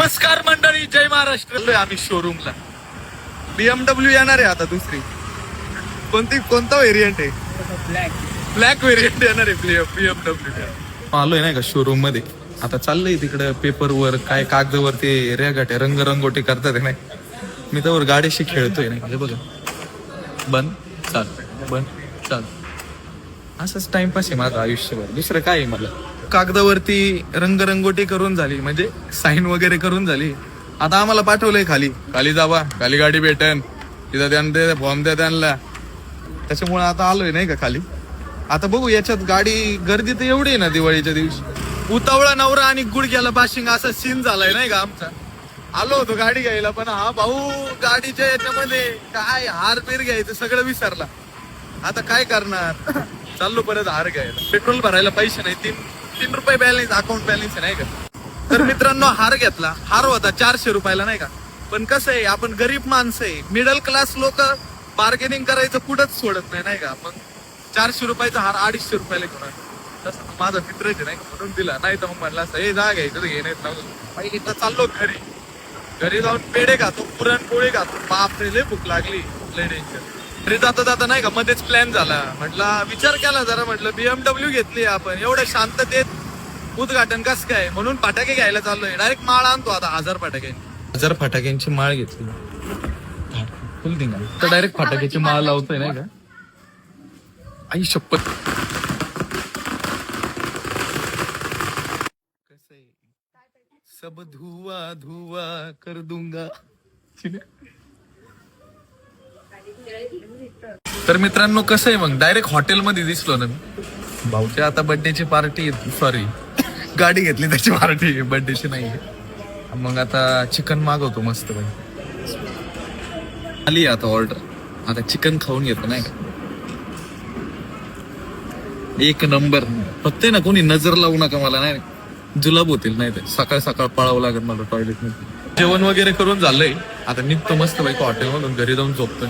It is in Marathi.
नमस्कार मंडळी, जय महाराष्ट्र. आलोय आम्ही शोरूमला. BMW येणार आहे आता दुसरी. कोणता व्हेरियंट आहे? ब्लॅक व्हेरियंट येणार आहे BMW. आलोय नाही का शोरूम मध्ये. आता चाललंय तिकडे पेपर वर काय कागदावर ते रेगाटे रंगरंगोटी करतात नाही. मी तर गाडीशी खेळतोय नाही. बघा बंद चाल बंद चाल. असंच टाइमपास आहे माझं आयुष्यभर, दुसरं काय आहे मला. कागदावरती रंगरंगोटी करून झाली, म्हणजे साईन वगैरे करून झाली. आता आम्हाला पाठवलंय खाली जावा, खाली गाडी भेटन तिथं द्या फॉर्म द्या त्यांना. त्याच्यामुळे आता आलोय नाही का खाली. आता बघू याच्यात गाडी गर्दी तर एवढी आहे ना दिवाळीच्या दिवशी. उतावळा नवरा आणि गुडघ्याला बाशिंग असा सीन झालाय नाही का आमचा. आलो होतो गाडी घ्यायला, पण हा भाऊ गाडीच्या याच्यामध्ये काय हार पेर घ्यायचं सगळं विसरला. आता काय करणार. चाललो परत हार घ्यायला. पेट्रोल भरायला पैसे नाही. तीन रुपये बॅलन्स, अकाउंट बॅलन्स नाही का. तर मित्रांनो हार घेतला. हार होता 400 रुपयाला नाही का. पण कसं आहे, आपण गरीब माणसं आहे, मिडल क्लास लोक बार्गेनिंग करायचं पुढंच सोडत नाही का. मग 400 रुपयाचा हार 250 रुपयाला घेऊन आला. तसं माझा मित्र आहे नाही का, म्हणून दिला. नाही तर मग म्हणला असं हे जा घ्यायचं घे नाही पहिले. तर चाललो घरी जाऊन पेढे खातो, पुरणपोळी खातो. बापरे लय भूक लागली, लय डेंजर. घरी जाता नाही का मध्येच प्लॅन झाला. म्हटलं विचार केला जरा, म्हटलं BMW घेतली आपण, एवढं शांततेत उद्घाटन कसं काय. म्हणून फटाके घ्यायला चाललोय. डायरेक्ट माळ आणतो आता 1000 फटाके. 1000 फटाक्यांची माळ घेतली. फुल दिंगा तर डायरेक्ट फटाक्याची माळ लावतोय नाही का. आई शपथ. कसं सब धुआ धुआ कर दूंगा. तर मित्रांनो कसं आहे, मग डायरेक्ट हॉटेलमध्ये दिसलो ना मी. भाऊच्या आता बर्थडेची पार्टी, सॉरी गाडी घेतली त्याची पार्टी, बर्थडेची नाही. मग आता चिकन मागवतो मस्त भाई. आली आता ऑर्डर. आता चिकन खाऊन घेतो नाही का. एक नंबर. फक्त ना कोणी नजर लावू नका मला, नाही जुलाब होतील. नाही तर सकाळ पळावं लागेल मला टॉयलेट मध्ये. जेवण वगैरे करून झालंय. आता निघतो मस्त बाई हॉटेल मधून, घरी जाऊन झोपतो.